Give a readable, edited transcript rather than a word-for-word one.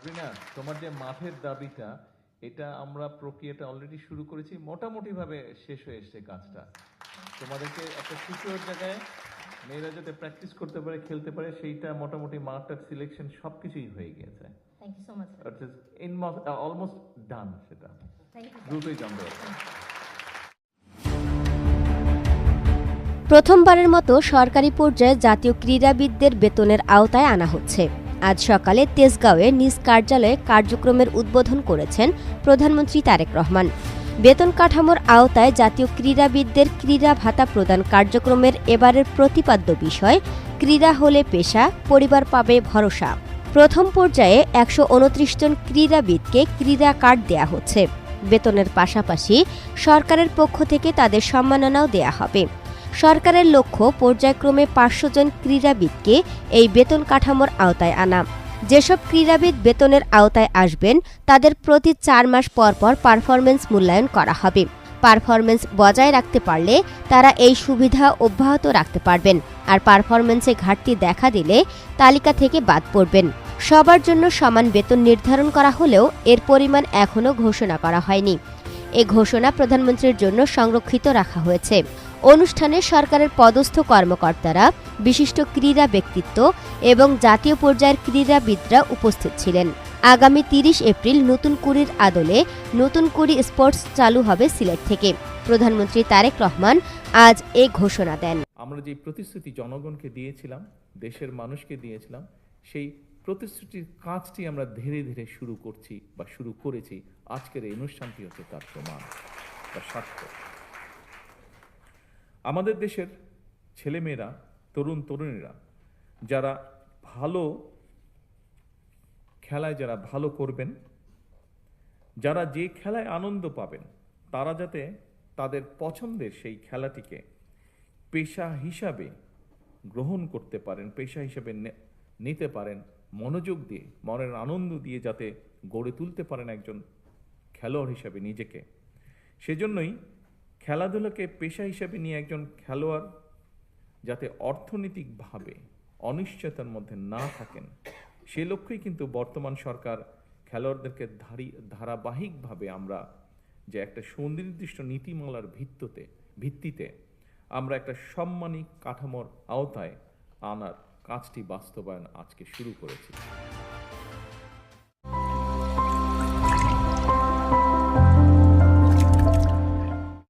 সাবরিনা, তোমার যে মাঠের দাবিটা, এটা আমরা প্রক্রিয়াটা অলরেডি শুরু করেছি, মোটামুটি ভাবে শেষ হয়ে এসেছে কাজটা। তোমাদেরকে একটা সিকিউর জায়গায় মেয়েরা যাতে প্র্যাকটিস করতে পারে, খেলতে পারে, সেইটা মোটামুটি মাঠটার সিলেকশন সবকিছুই হয়ে গিয়েছে। Thank you so much sir. Almost done, সেটা থ্যাংক ইউ দ্রুতই জানতে হবে। প্রথমবারের মতো সরকারি পর্যায়ে জাতীয় ক্রীড়াবিদদের বেতনের আওতায় আনা হচ্ছে। আজ সকালে তেজগাঁওয়ে নিজ কার্যালয়ে কার্যক্রমের উদ্বোধন করেছেন প্রধানমন্ত্রী তারেক রহমান। বেতন কাঠামোর আওতায় জাতীয় ক্রীড়াবিদদের ক্রীড়া ভাতা প্রদান কার্যক্রমের এবারের প্রতিপাদ্য বিষয় ক্রীড়া হলে পেশা, পরিবার পাবে ভরসা। প্রথম পর্যায়ে ১২৯ জন ক্রীড়াবিদকে ক্রীড়া কার্ড দেয়া হচ্ছে। বেতনের পাশাপাশি সরকারের পক্ষ থেকে তাদের সম্মাননাও দেয়া হবে। সরকারের লক্ষ্য পর্যায়ক্রমে ৫০০ জন ক্রীড়াবিদকে এই বেতন কাঠামোর আওতায় আনা। যেসব ক্রীড়াবিদ বেতনের আওতায় আসবেন তাদের প্রতি ৪ মাস পর পর পারফরমেন্স মূল্যায়ন করা হবে। পারফরমেন্স বজায় রাখতে পারলে তারা এই সুবিধা অব্যাহত রাখতে পারবেন, আর পারফরমেন্সে ঘাটতি দেখা দিলে তালিকা থেকে বাদ পড়বেন। সবার জন্য সমান বেতন নির্ধারণ করা হলেও এর পরিমাণ এখনও ঘোষণা করা হয়নি। এ ঘোষণা প্রধানমন্ত্রীর জন্য সংরক্ষিত রাখা হয়েছে। অনুষ্ঠানে সরকারের পদস্থ কর্মকর্তারা, বিশিষ্ট ক্রীড়া ব্যক্তিত্ব এবং জাতীয় পর্যায়ের ক্রীড়াবিদরা উপস্থিত ছিলেন। আগামী ৩০ এপ্রিল নতুন কুড়ির আদলে নতুন কুড়ি স্পোর্টস চালু হবে সিলেট থেকে। প্রধানমন্ত্রী তারেক রহমান আজ এ ঘোষণা দেন। আমরা যে প্রতিশ্রুতি জনগণকে দিয়েছিলাম, দেশের মানুষকে দিয়েছিলাম, সেই প্রতিশ্রুতির কাজটি আমরা ধীরে ধীরে শুরু করছি বা শুরু করেছি। আজকের এই অনুষ্ঠানটি হচ্ছে তার প্রমাণ বা সাক্ষ্য। আমাদের দেশের ছেলেমেয়েরা, তরুণ তরুণীরা যারা ভালো খেলায় যারা ভালো করবেন, যারা যে খেলায় আনন্দ পাবেন, তারা যাতে তাদের পছন্দের সেই খেলাটিকে পেশা হিসাবে গ্রহণ করতে পারেন, পেশা হিসাবে নিতে পারেন, মনোযোগ দিয়ে, মনের আনন্দ দিয়ে যাতে গড়ে তুলতে পারেন একজন খেলোয়াড় হিসাবে নিজেকে। সেজন্যই খেলাধুলাকে পেশা হিসাবে নিয়ে একজন খেলোয়াড় যাতে অর্থনৈতিকভাবে অনিশ্চয়তার মধ্যে না থাকেন, সে লক্ষ্যেই কিন্তু বর্তমান সরকার খেলোয়াড়দেরকে ধারাবাহিকভাবে আমরা যে একটা সুনির্দিষ্ট নীতিমালার ভিত্তিতে আমরা একটা সম্মানী কাঠামোর আওতায় আনার কাজটি বাস্তবায়ন আজকে শুরু করেছি।